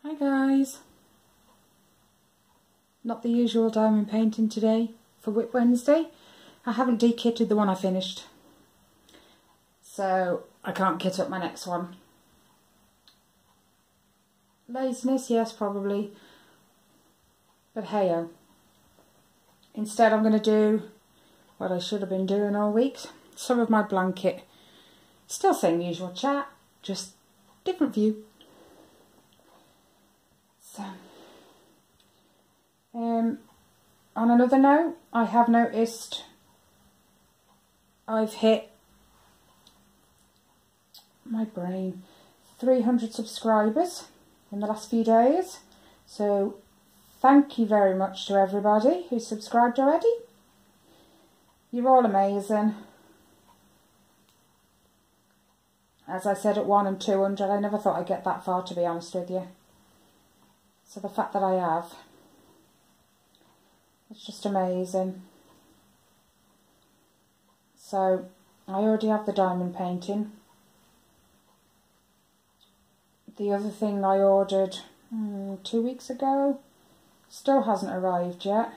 Hi guys, not the usual diamond painting today for WIP Wednesday. I haven't dekitted the one I finished, so I can't kit up my next one. Laziness, yes, probably, but hey-oh. Instead I'm going to do what I should have been doing all week, some of my blanket. Still same usual chat, just different view. So, on another note, I have noticed I've hit my brain 300 subscribers in the last few days. So thank you very much to everybody who subscribed already. You're all amazing. As I said at 1 and 200, I never thought I'd get that far, to be honest with you. So the fact that I have, it's just amazing. So I already have the diamond painting. The other thing I ordered 2 weeks ago still hasn't arrived yet.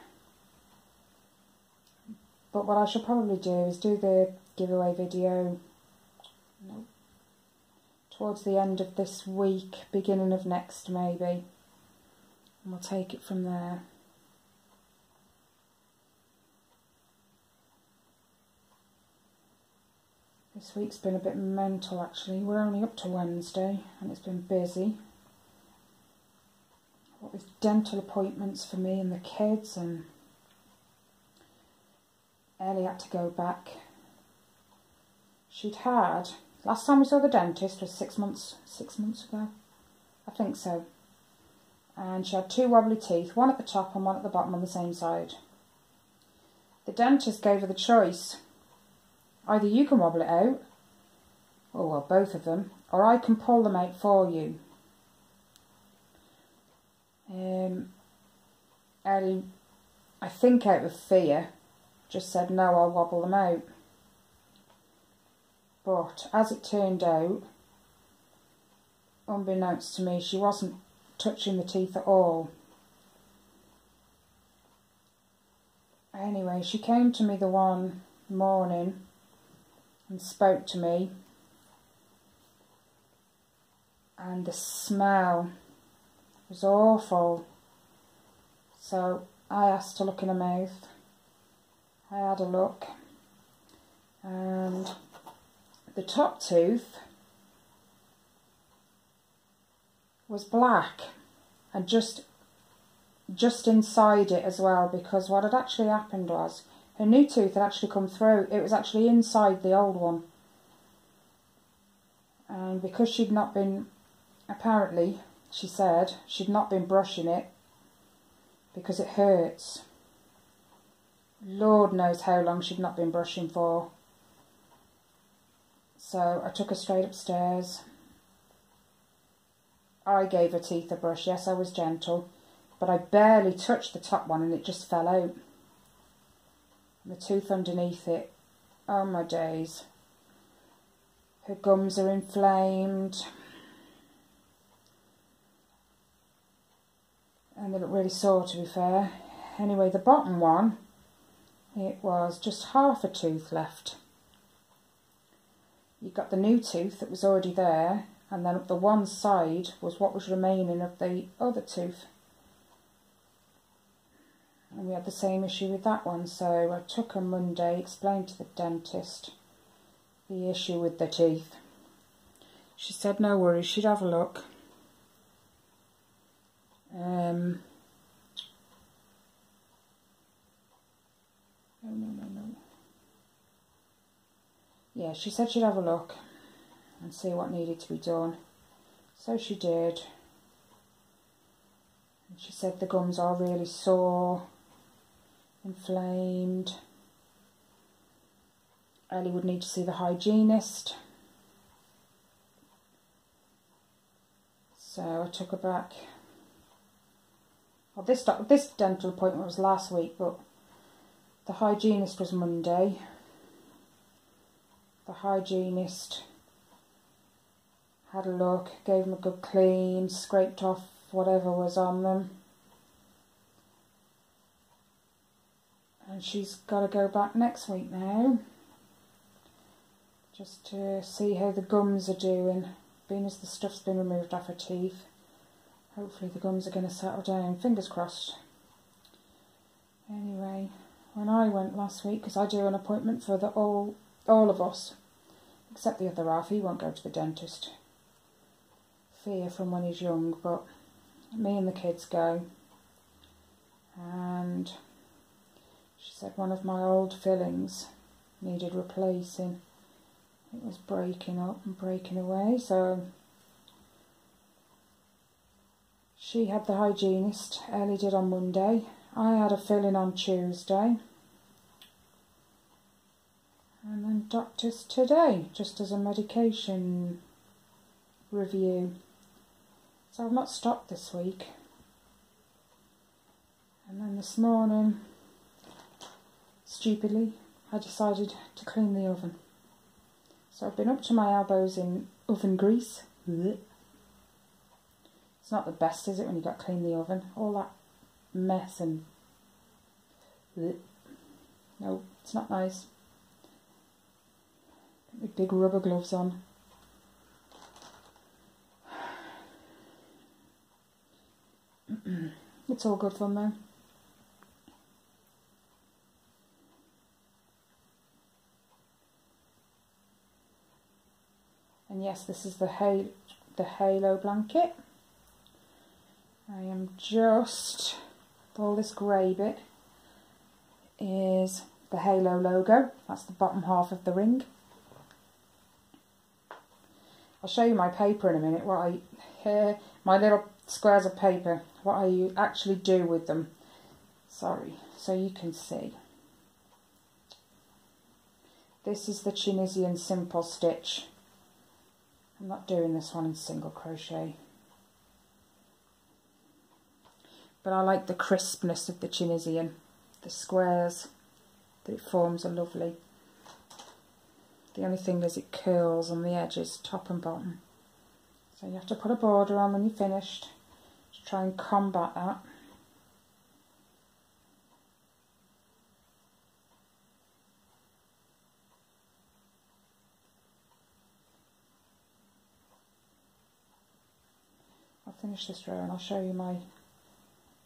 But what I should probably do is do the giveaway video towards the end of this week, beginning of next maybe. And we'll take it from there. This week's been a bit mental actually. We're only up to Wednesday and it's been busy. What with dental appointments for me and the kids, and Ellie had to go back. She'd had, last time we saw the dentist was 6 months ago. I think so. And she had 2 wobbly teeth, one at the top and one at the bottom on the same side. The dentist gave her the choice. Either you can wobble it out, or well, both of them, or I can pull them out for you. Ellie, I think out of fear, just said no, I'll wobble them out. But as it turned out, unbeknownst to me, she wasn't touching the teeth at all. Anyway, she came to me the one morning and spoke to me, and the smell was awful. So I asked to look in her mouth. I had a look, and the top tooth was black, and just inside it as well, because what had actually happened was her new tooth had actually come through. It was actually inside the old one, and because she'd not been, apparently she said she'd not been brushing it because it hurts. Lord knows how long she'd not been brushing for. So I took her straight upstairs. I gave her teeth a brush. Yes, I was gentle, but I barely touched the top one and it just fell out. The tooth underneath it, oh my days. Her gums are inflamed. And they look really sore, to be fair. Anyway, the bottom one, it was just half a tooth left. You got the new tooth that was already there, and then up the one side was what was remaining of the other tooth. And we had the same issue with that one, so I took her Monday, explained to the dentist the issue with the teeth. She said no worries, she'd have a look. No. Yeah, she said she'd have a look and see what needed to be done. So she did. And she said the gums are really sore, inflamed. Ellie would need to see the hygienist. So I took her back. Well, this dental appointment was last week, but the hygienist was Monday. The hygienist had a look, gave him a good clean, scraped off whatever was on them. And she's got to go back next week now, just to see how the gums are doing, being as the stuff's been removed off her teeth. Hopefully the gums are going to settle down, fingers crossed. Anyway, when I went last week, because I do an appointment for all of us, except the other half, he won't go to the dentist. Fear from when he's young, but me and the kids go. And she said one of my old fillings needed replacing. It was breaking up and breaking away, so she had the hygienist, Ellie did on Monday. I had a filling on Tuesday. And then doctors today, just as a medication review. So I've not stopped this week. And then this morning, stupidly, I decided to clean the oven. So I've been up to my elbows in oven grease. It's not the best, is it, when you've got to clean the oven? All that mess and... No, it's not nice. With big rubber gloves on. It's all good fun though. And yes, this is the halo blanket. I am just, all this grey bit is the halo logo. That's the bottom half of the ring. I'll show you my paper in a minute, my little squares of paper, what I actually do with them. Sorry, so you can see. This is the Tunisian simple stitch. I'm not doing this one in single crochet. But I like the crispness of the Tunisian. The squares that it forms are lovely. The only thing is it curls on the edges, top and bottom. So you have to put a border on when you're finished to try and combat that. I'll finish this row and I'll show you my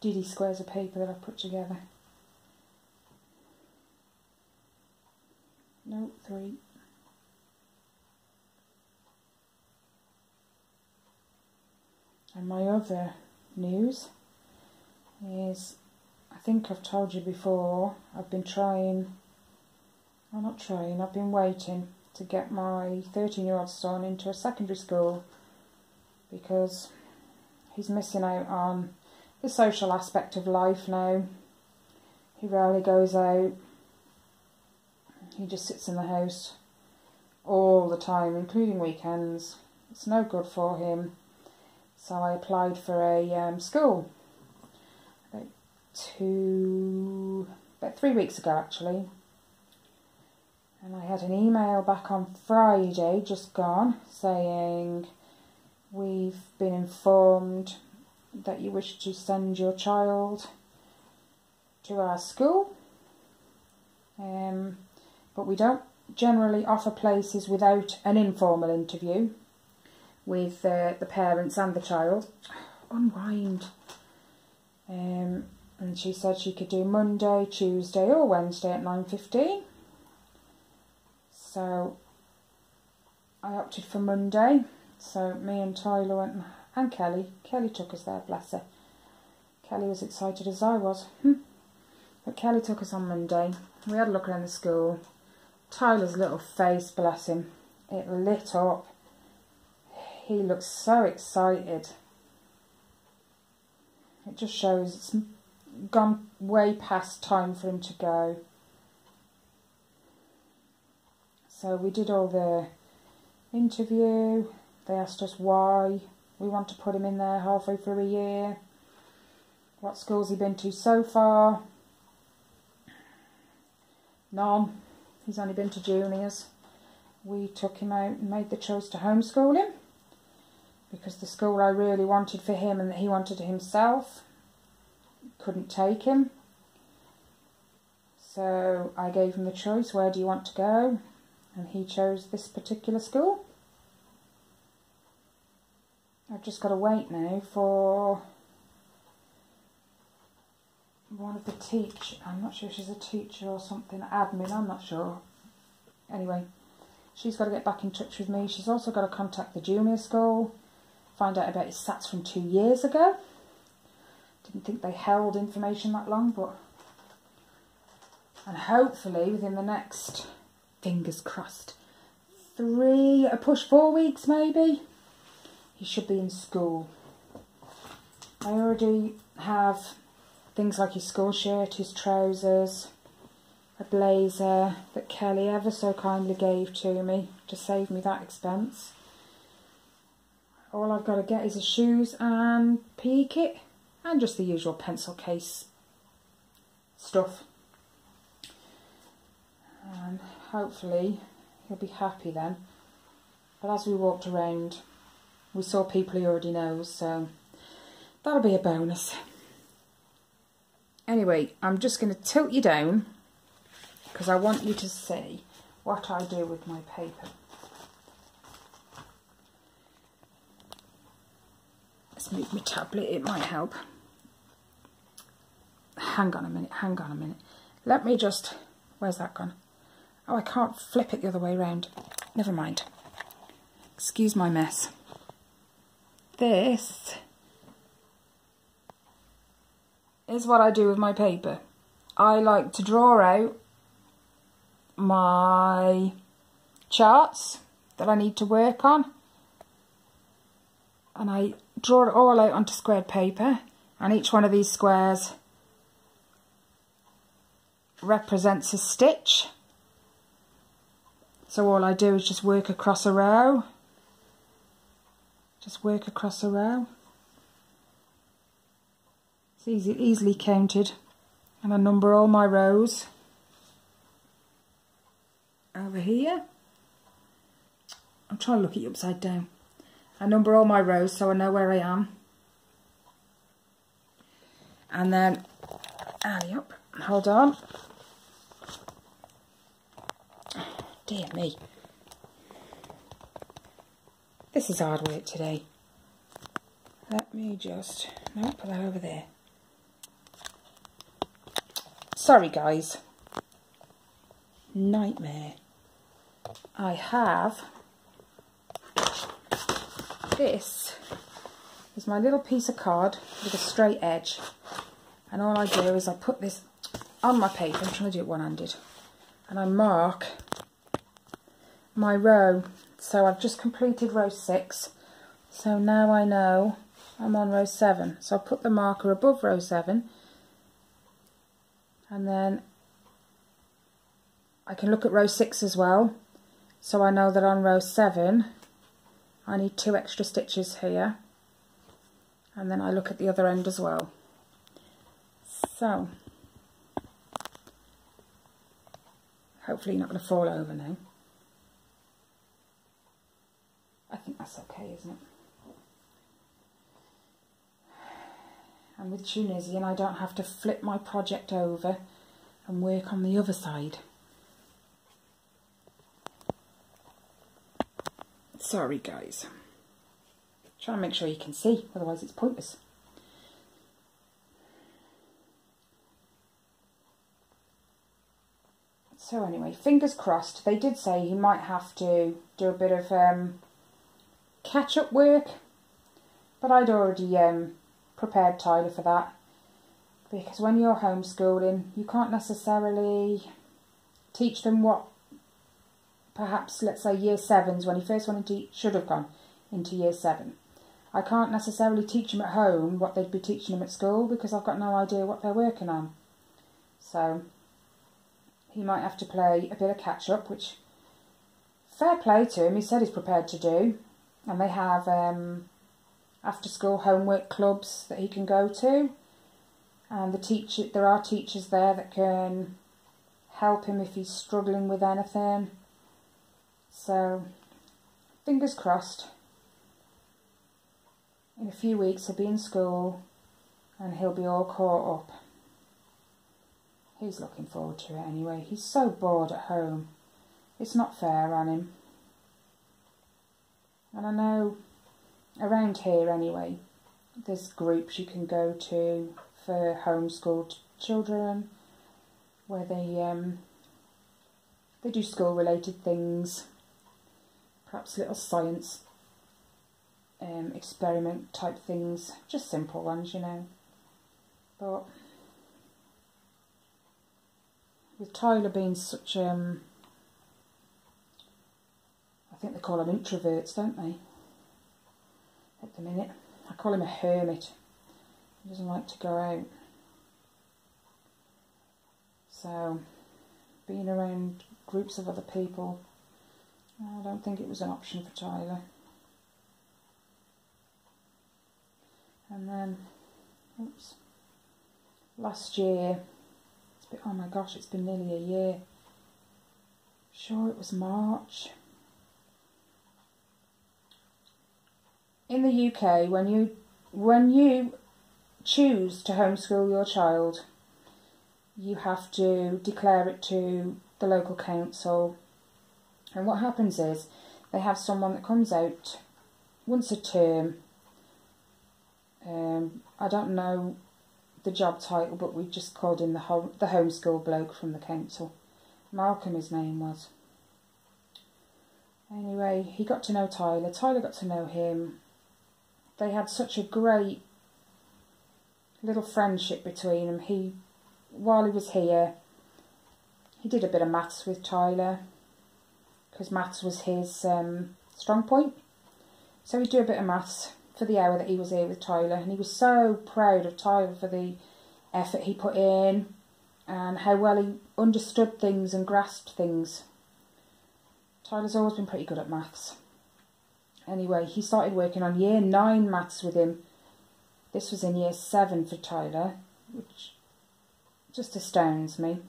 DD squares of paper that I've put together. No, 3. And my other news is, I think I've told you before, I've been waiting to get my 13-year-old son into a secondary school because he's missing out on the social aspect of life now. He rarely goes out. He just sits in the house all the time, including weekends. It's no good for him. So I applied for a school about 3 weeks ago actually. And I had an email back on Friday, just gone, saying, we've been informed that you wish to send your child to our school. But we don't generally offer places without an informal interview with the parents and the child. Unwind. And she said she could do Monday, Tuesday or Wednesday at 9:15. So I opted for Monday. So me and Tyler went, and Kelly. Kelly took us there, bless her. Kelly was excited as I was. But Kelly took us on Monday. We had a look around the school. Tyler's little face, bless him, it lit up. He looks so excited. It just shows it's gone way past time for him to go. So we did all the interview. They asked us why we want to put him in there halfway through a year. What schools he been to so far? None. He's only been to juniors. We took him out and made the choice to homeschool him. because the school I really wanted for him and that he wanted himself couldn't take him. So I gave him the choice, where do you want to go? And he chose this particular school. I've just got to wait now for one of the teachers. I'm not sure if she's a teacher or something, admin, I'm not sure. Anyway, she's got to get back in touch with me. She's also got to contact the junior school, find out about his SATs from 2 years ago. Didn't think they held information that long, but... And hopefully within the next, fingers crossed, 4 weeks maybe, he should be in school. I already have things like his school shirt, his trousers, a blazer that Kelly ever so kindly gave to me to save me that expense. All I've got to get is his shoes and PE kit and just the usual pencil case stuff. And hopefully he'll be happy then. But as we walked around, we saw people he already knows, so that'll be a bonus. Anyway, I'm just going to tilt you down because I want you to see what I do with my paper. Let's move my tablet, it might help. Hang on a minute. Let me just... Where's that gone? Oh, I can't flip it the other way around. Never mind. Excuse my mess. This is what I do with my paper. I like to draw out my charts that I need to work on. And I draw it all out onto squared paper. And each one of these squares represents a stitch. So all I do is just work across a row. Just work across a row. It's easily counted. And I number all my rows over here. I'm trying to look at you upside down. I number all my rows so I know where I am. And then, alley up, hold on. Dear me. This is hard work today. Let me just... No, put that over there. Sorry guys. Nightmare. I have... This is my little piece of card with a straight edge. And all I do is I put this on my paper. I'm trying to do it one-handed. And I mark my row. So I've just completed row 6. So now I know I'm on row 7. So I'll put the marker above row 7. And then I can look at row 6 as well. So I know that on row 7 I need 2 extra stitches here. And then I look at the other end as well. So hopefully you're not going to fall over now. I think that's okay, isn't it? And with Tunisian I don't have to flip my project over and work on the other side. Sorry guys. Try and make sure you can see, otherwise it's pointless. So anyway, fingers crossed. They did say he might have to do a bit of catch-up work, but I'd already prepared Tyler for that, because when you're homeschooling you can't necessarily teach them what perhaps, let's say, year 7s, when he first went into, should have gone into year 7. I can't necessarily teach them at home what they'd be teaching them at school because I've got no idea what they're working on. So he might have to play a bit of catch-up, which, fair play to him, he said he's prepared to do. And they have after-school homework clubs that he can go to. And there are teachers there that can help him if he's struggling with anything. So, fingers crossed. In a few weeks he'll be in school and he'll be all caught up. He's looking forward to it anyway. He's so bored at home. It's not fair on him. And I know around here anyway, there's groups you can go to for homeschooled children where they do school related things, perhaps little science experiment type things, just simple ones, you know. But with Tyler being such I think they call them introverts, don't they, at the minute. I call him a hermit. He doesn't like to go out. So being around groups of other people, I don't think it was an option for Tyler. And then, oops, last year, oh my gosh, it's been nearly a year. Sure, it was March. In the UK, when you choose to homeschool your child, you have to declare it to the local council. And what happens is they have someone that comes out once a term. I don't know the job title, but we just called him the homeschool bloke from the council. Malcolm, his name was. Anyway, he got to know Tyler. Tyler got to know him. They had such a great little friendship between them. While he was here, he did a bit of maths with Tyler, because maths was his strong point. So he'd do a bit of maths for the hour that he was here with Tyler, and he was so proud of Tyler for the effort he put in and how well he understood things and grasped things. Tyler's always been pretty good at maths. Anyway, he started working on year 9 maths with him. This was in year 7 for Tyler, which just astounds me.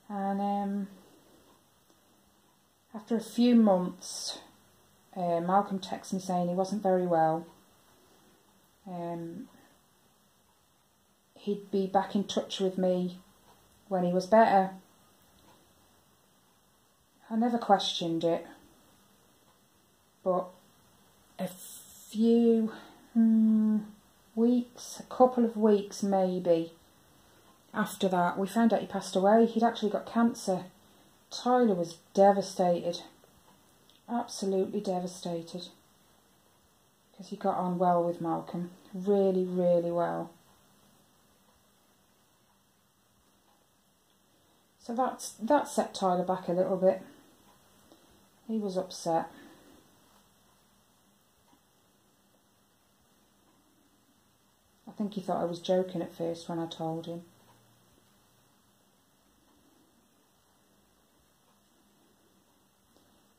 And after a few months, Malcolm texted me saying he wasn't very well. He'd be back in touch with me when he was better. I never questioned it, but a few weeks, a couple of weeks maybe, after that, we found out he passed away. He'd actually got cancer. Tyler was devastated. Absolutely devastated. Because he got on well with Malcolm. Really, really well. So that set Tyler back a little bit. He was upset. I think he thought I was joking at first when I told him.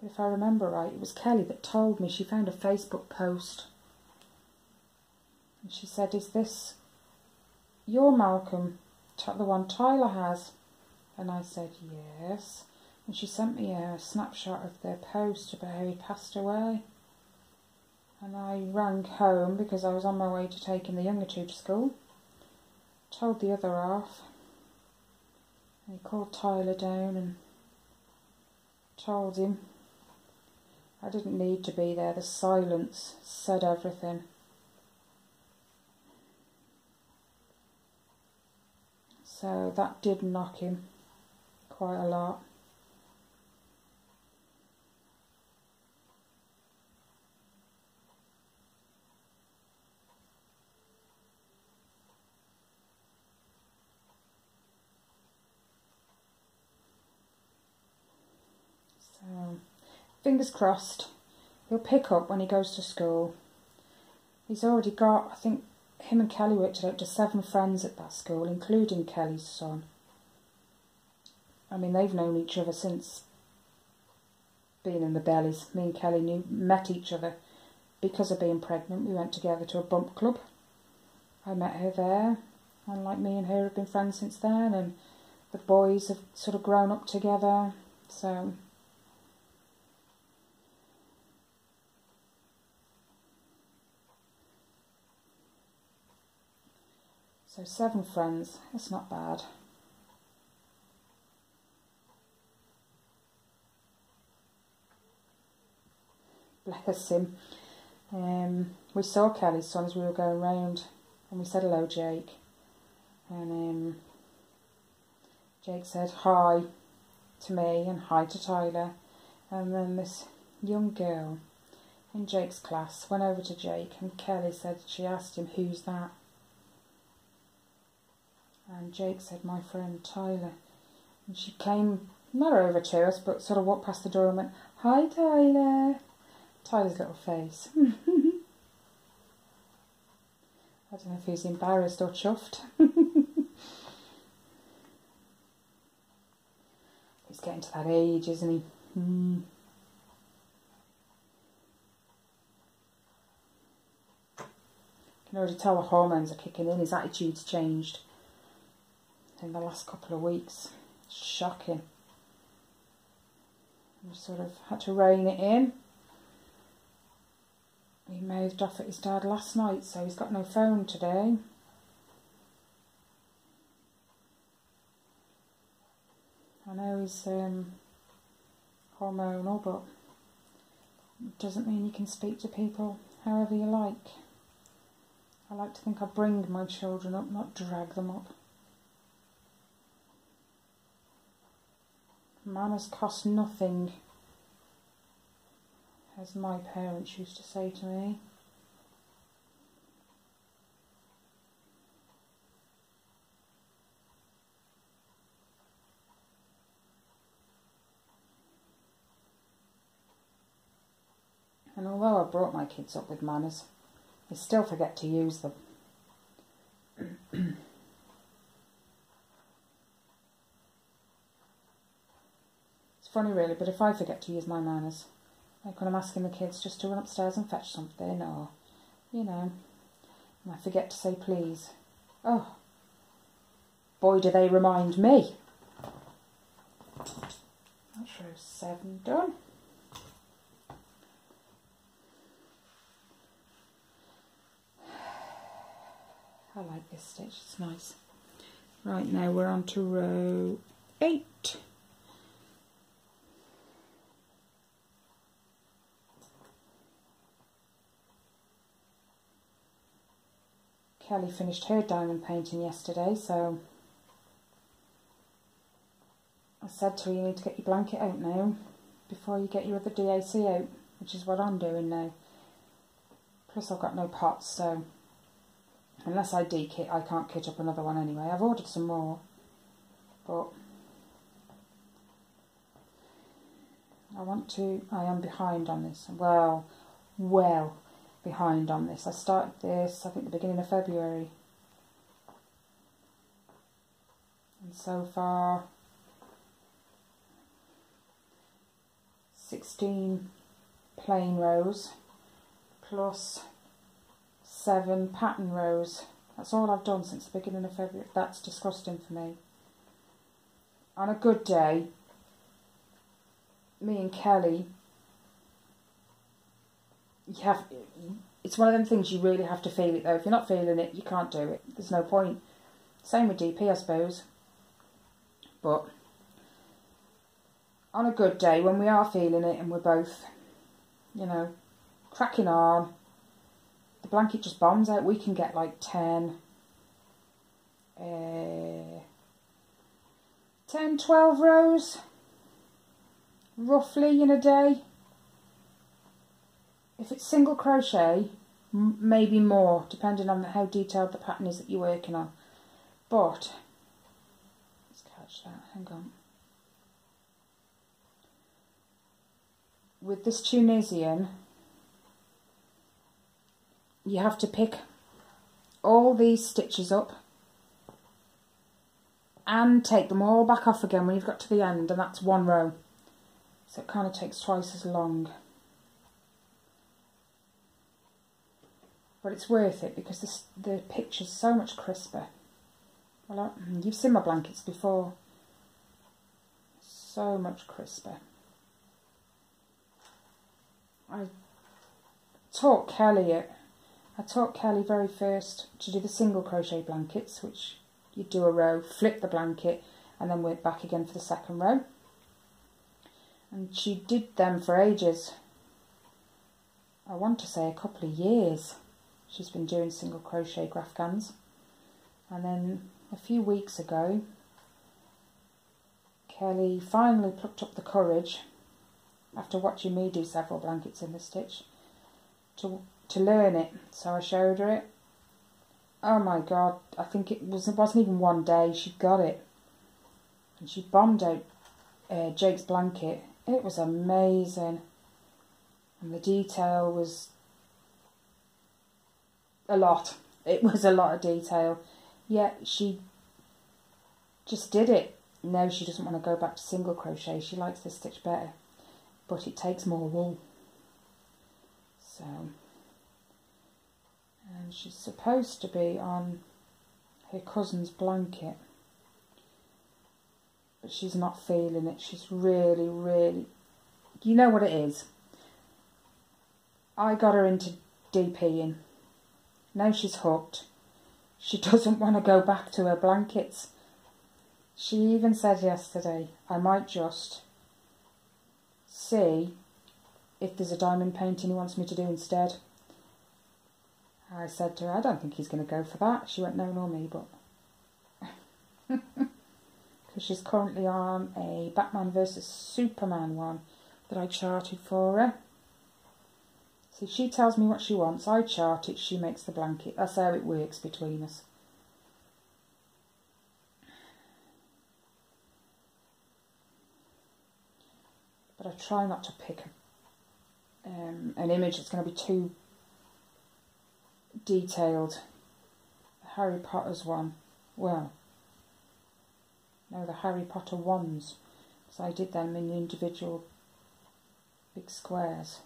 But if I remember right, it was Kelly that told me. She found a Facebook post. And she said, "Is this your Malcolm, the one Tyler has?" And I said, "Yes." And she sent me a snapshot of their post about how he passed away. And I rang home because I was on my way to taking the younger two to school. Told the other half. And he called Tyler down and told him I didn't need to be there. The silence said everything. So that did knock him quite a lot. So, fingers crossed, he'll pick up when he goes to school. He's already got, I think, him and Kelly worked it out to 7 friends at that school, including Kelly's son. I mean, they've known each other since being in the bellies. Me and Kelly met each other because of being pregnant. We went together to a bump club. I met her there, and like me and her have been friends since then, and the boys have sort of grown up together, so... So 7 friends, that's not bad. Bless him. We saw Kelly's son as we were going round, and we said hello, Jake. And Jake said hi to me and hi to Tyler. And then this young girl in Jake's class went over to Jake, and Kelly said, she asked him, who's that? And Jake said, my friend Tyler. And she came, not over to us, but sort of walked past the door and went, hi Tyler. Tyler's little face. I don't know if he's embarrassed or chuffed. He's getting to that age, isn't he? You can already tell the hormones are kicking in. His attitude's changed in the last couple of weeks. It's shocking. We sort of had to rein it in. He mouthed off at his dad last night, so he's got no phone today. I know he's hormonal, but it doesn't mean you can speak to people however you like. I like to think I bring my children up, not drag them up. Manners cost nothing, as my parents used to say to me. And although I brought my kids up with manners, they still forget to use them. It's funny really, but if I forget to use my manners, like when I'm asking the kids just to run upstairs and fetch something, or, you know, and I forget to say please, oh, boy do they remind me. That's row 7 done. I like this stitch, it's nice. Right, now we're on to row 8. Kelly finished her diamond painting yesterday, so I said to her, you need to get your blanket out now before you get your other DAC out, which is what I'm doing now. Plus I've got no pots, so unless I de-kit, I can't kit up another one anyway. I've ordered some more, but I am behind on this. Well behind on this. I started this, I think, the beginning of February. And so far, 16 plain rows, plus 7 pattern rows. That's all I've done since the beginning of February. That's disgusting for me. On a good day, me and Kelly, it's one of them things you really have to feel it though. If you're not feeling it, you can't do it. There's no point. Same with DP, I suppose. But on a good day, when we are feeling it and we're both, you know, cracking on, the blanket just bombs out. We can get like 10, 12 rows, roughly, in a day. If it's single crochet, maybe more, depending on how detailed the pattern is that you're working on. But, let's catch that, hang on. With this Tunisian, you have to pick all these stitches up and take them all back off again when you've got to the end, and that's 1 row. So it kind of takes twice as long. But it's worth it because the picture's so much crisper. Well, you've seen my blankets before. So much crisper. I taught Kelly it. I taught Kelly very first to do the single crochet blankets, which you do a row, flip the blanket, and then work back again for the second row. And she did them for ages. I want to say a couple of years she's been doing single crochet graphgans. And then a few weeks ago, Kelly finally plucked up the courage, after watching me do several blankets in the stitch, to learn it. So I showed her it. Oh my God, I think it wasn't even one day, she got it. And she bombed out Jake's blanket. It was amazing. And the detail was a lot. It was a lot of detail. Yet she just did it. No, she doesn't want to go back to single crochet. She likes this stitch better. But it takes more wool. So, and she's supposed to be on her cousin's blanket. But she's not feeling it. She's really, really... You know what it is? I got her into DPing. Now she's hooked. She doesn't want to go back to her blankets. She even said yesterday, I might just see if there's a diamond painting he wants me to do instead. I said to her, I don't think he's going to go for that. She went, no, nor me, but... Because she's currently on a Batman versus Superman one that I charted for her. So she tells me what she wants, I chart it, she makes the blanket. That's how it works between us. But I try not to pick an image that's going to be too detailed. The Harry Potter's one, well, no, the Harry Potter ones, because I did them in individual big squares.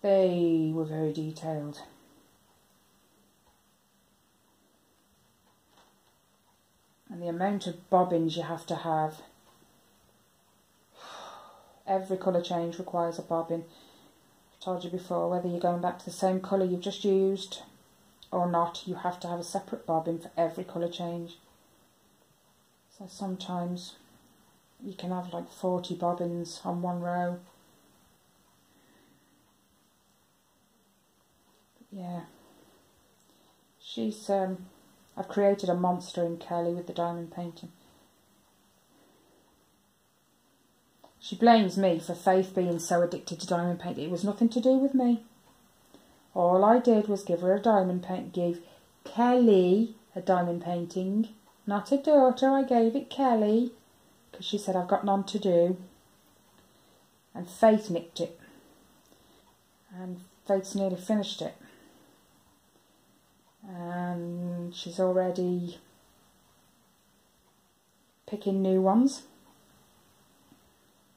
They were very detailed. And the amount of bobbins you have to have. Every colour change requires a bobbin. I've told you before, whether you're going back to the same colour you've just used or not, you have to have a separate bobbin for every colour change. So sometimes you can have like 40 bobbins on one row. Yeah, she's, I've created a monster in Kelly with the diamond painting. She blames me for Faith being so addicted to diamond painting. It was nothing to do with me. All I did was give her a diamond paint, give Kelly a diamond painting, not a daughter, I gave it Kelly, because she said I've got none to do. And Faith nicked it. And Faith's nearly finished it. And she's already picking new ones.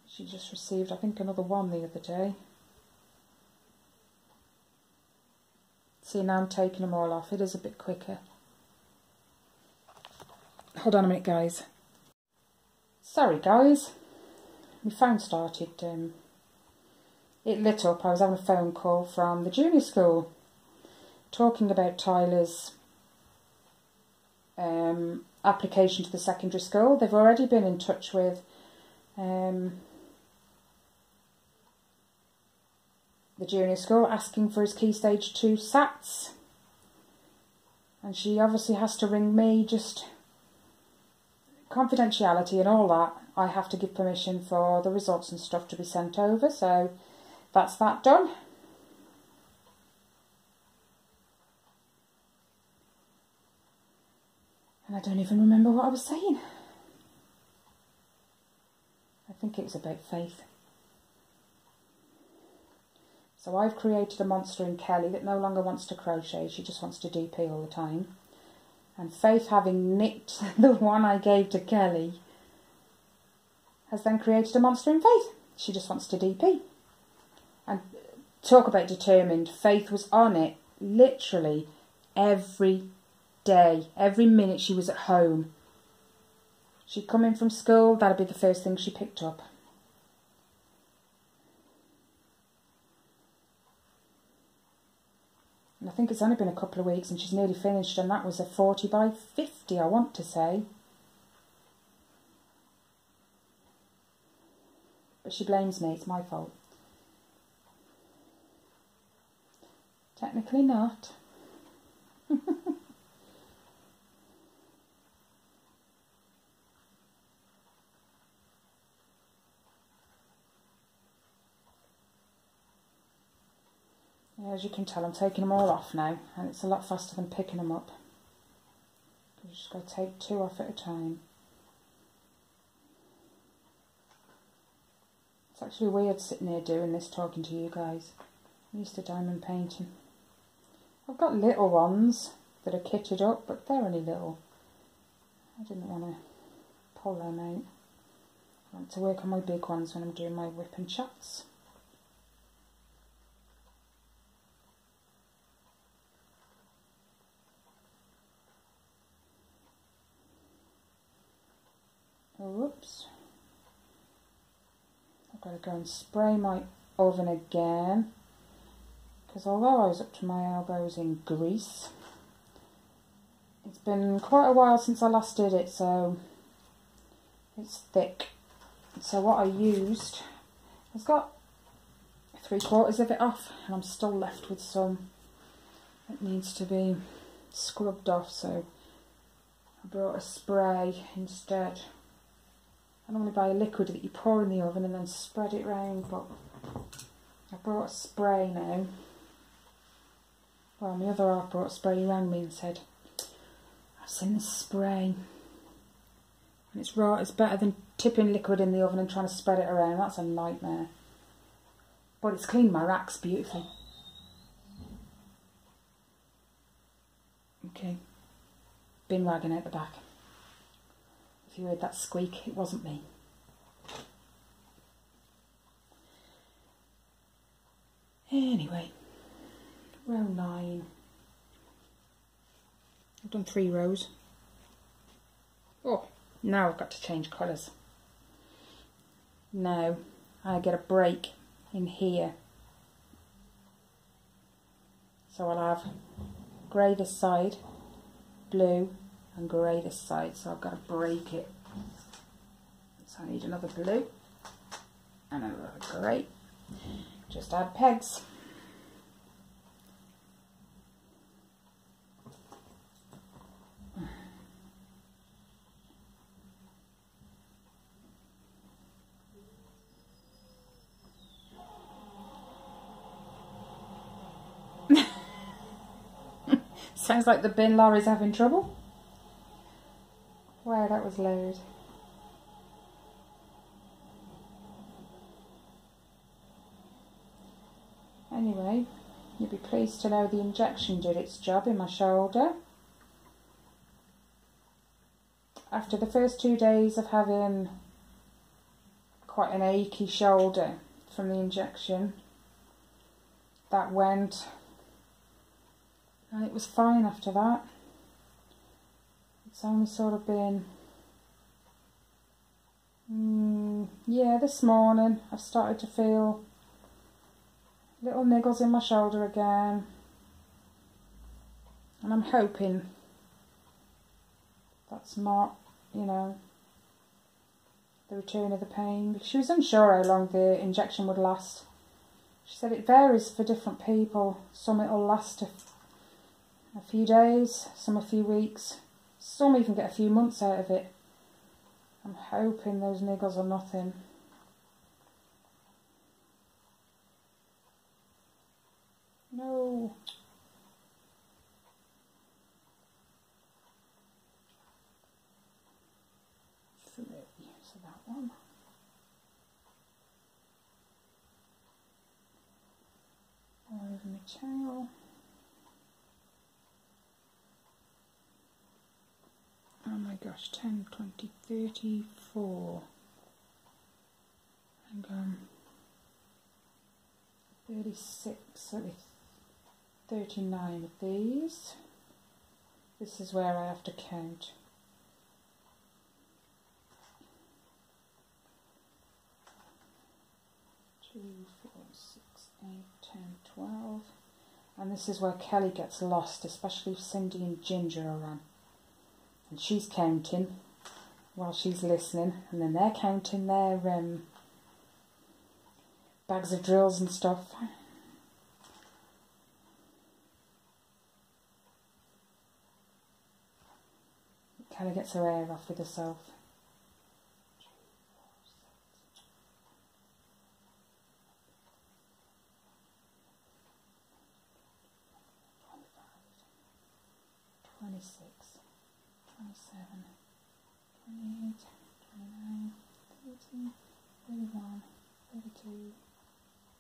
She just received, I think, another one the other day. See, now I'm taking them all off. It is a bit quicker. Hold on a minute, guys. Sorry, guys. My phone started, it lit up. I was having a phone call from the junior school, talking about Tyler's application to the secondary school. They've already been in touch with the junior school, asking for his Key Stage 2 SATs. And she obviously has to ring me, just confidentiality and all that. I have to give permission for the results and stuff to be sent over, so that's that done. And I don't even remember what I was saying. I think it was about Faith. So I've created a monster in Kelly that no longer wants to crochet, she just wants to DP all the time. And Faith, having nicked the one I gave to Kelly, has then created a monster in Faith. She just wants to DP. And talk about determined, Faith was on it literally every day, every minute she was at home. She'd come in from school, that'd be the first thing she picked up. And I think it's only been a couple of weeks and she's nearly finished, and that was a 40 by 50, I want to say. But she blames me, it's my fault. Technically not. Yeah, as you can tell, I'm taking them all off now, and it's a lot faster than picking them up. You just got to take 2 off at a time. It's actually weird sitting here doing this, talking to you guys. I'm used to diamond painting. I've got little ones that are kitted up, but they're only little. I didn't want to pull them out. I want to work on my big ones when I'm doing my WIP and chats. Oops. I've got to go and spray my oven again, because although I was up to my elbows in grease, it's been quite a while since I last did it, so it's thick. So what I used, I've got 3/4 of it off, and I'm still left with some that needs to be scrubbed off, so I brought a spray instead. I normally buy a liquid that you pour in the oven and then spread it round, but I brought a spray now. Well, my other half brought a spray. He rang me and said, I've seen this spray and it's raw. It's better than tipping liquid in the oven and trying to spread it around. That's a nightmare. But it's cleaned my racks beautifully. Okay, bin wagging out the back. If you heard that squeak, it wasn't me. Anyway, row 9. I've done 3 rows. Oh, now I've got to change colours. Now I get a break in here. So I'll have grey this side, blue and grey this side, so I've got to break it. So I need another blue and another grey. Just add pegs. Sounds like the bin lorry's having trouble. Wow, that was loud. Anyway, you'll be pleased to know the injection did its job in my shoulder. After the first 2 days of having quite an achy shoulder from the injection, that went, and it was fine after that. It's only sort of been, yeah, this morning I've started to feel little niggles in my shoulder again, and I'm hoping that's not, you know, the return of the pain, because she was unsure how long the injection would last. She said it varies for different people. Some it'll last a few days, some a few weeks, some even get a few months out of it. I'm hoping those niggles are nothing. No. So that one. All over my towel. Oh my gosh, 10, 20, 34. Hang on. 36, so 39 of these. This is where I have to count. 2, 4, 6, 8, 10, 12. And this is where Kelly gets lost, especially if Cindy and Ginger are on. And she's counting while she's listening, and then they're counting their bags of drills and stuff. Kelly gets her hair off with herself. 26, 27, 28, 29, 30, 31, 32,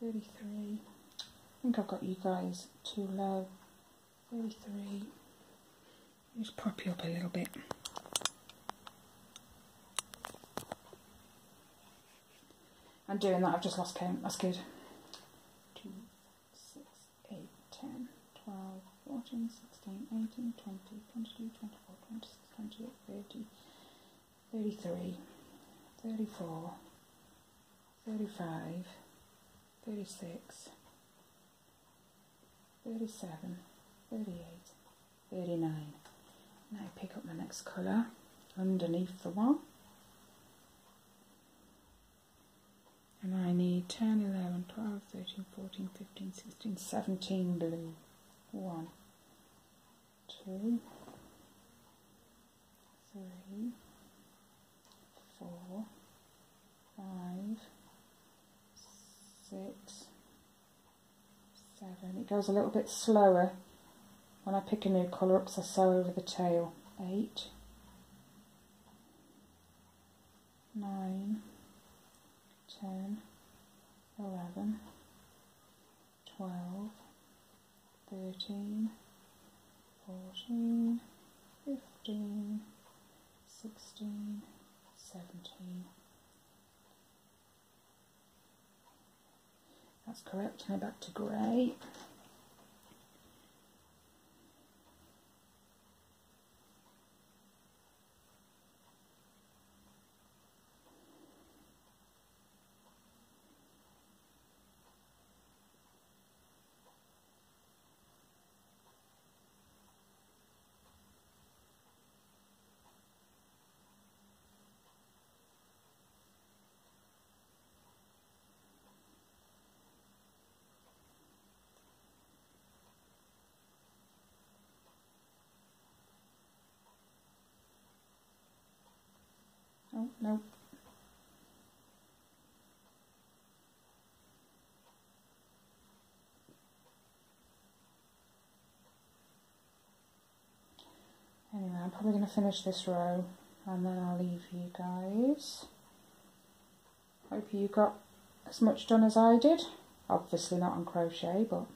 33. I think I've got you guys too low. 33. Just pop you up a little bit. I'm doing that, I've just lost count, that's good. 2, 6, 8, 10, 12, 14, 16, 18, 20, 22, 24, 26, 28, 30, 33, 34, 35, 36, 37, 38, 39. Now pick up my next colour underneath the one. And I need 10, 11, 12, 13, 14, 15, 16, 17 blue. 1, 2, 3, 4, 5, 6, 7. It goes a little bit slower when I pick a new colour up because I sew over the tail. 8, 9, 10, 11, 12, 13, 14, 15, 16, 17. That's correct. Now back to grey. Oh, no. Anyway, I'm probably going to finish this row and then I'll leave you guys. Hope you got as much done as I did. Obviously not on crochet, but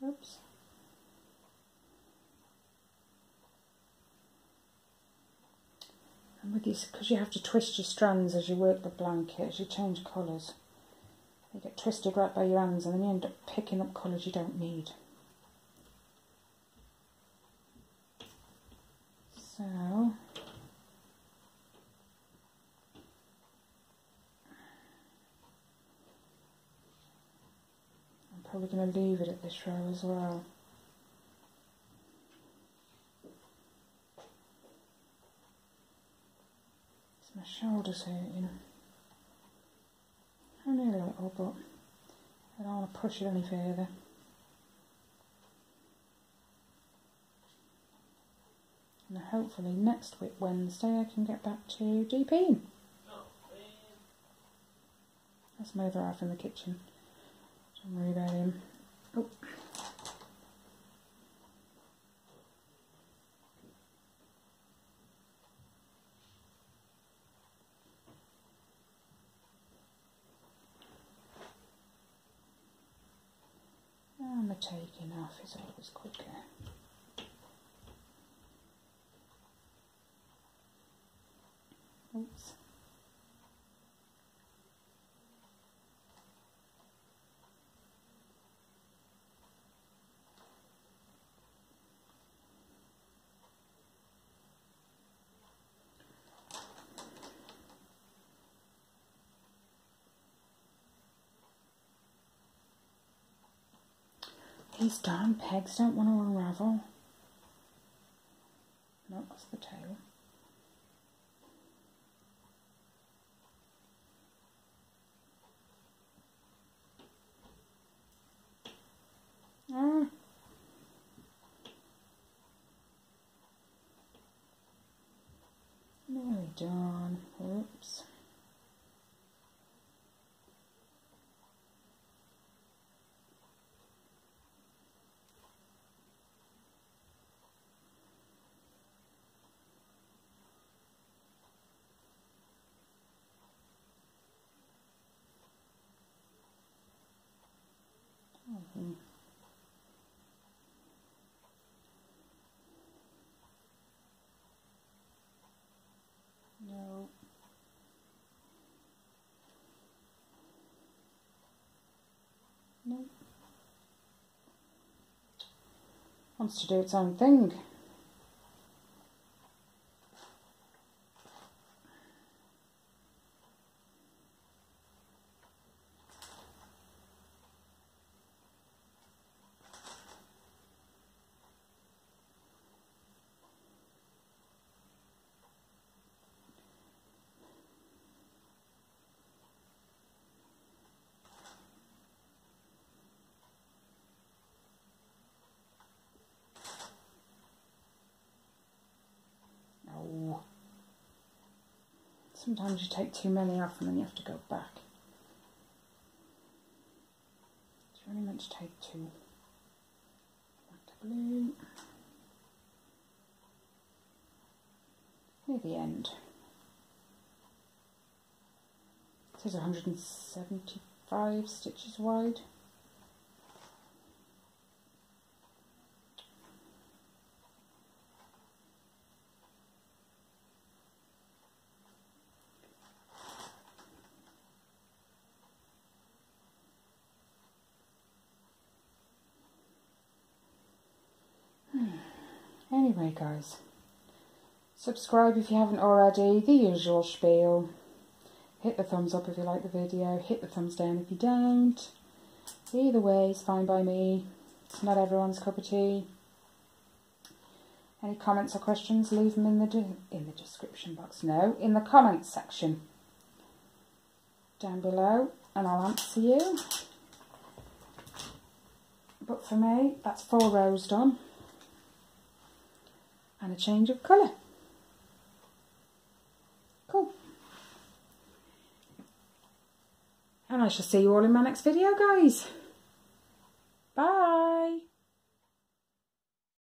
oops. And with these, because you have to twist your strands as you work the blanket, as you change colours, they get twisted right by your hands and then you end up picking up colours you don't need. So, I'm probably going to leave it at this row as well. My shoulder's hurting. Only a little, but I don't want to push it any further. And hopefully next week, Wednesday, I can get back to DPing. That's my other half in the kitchen. Don't worry about him. Oh. And the taking off is always quicker. Oops. These darn pegs don't want to unravel. No, that's the tail. Ah. Nearly done. Oops. Mm-hmm. No. No. Wants to do its own thing. No. Sometimes you take too many off and then you have to go back. It's only meant to take 2. Back to blue. Near the end. It says 175 stitches wide. Anyway guys, subscribe if you haven't already, the usual spiel. Hit the thumbs up if you like the video, hit the thumbs down if you don't. Either way is fine by me, it's not everyone's cup of tea. Any comments or questions, leave them in the description box, no, in the comments section down below and I'll answer you. But for me, that's 4 rows done. And a change of colour. Cool. And I shall see you all in my next video, guys. Bye.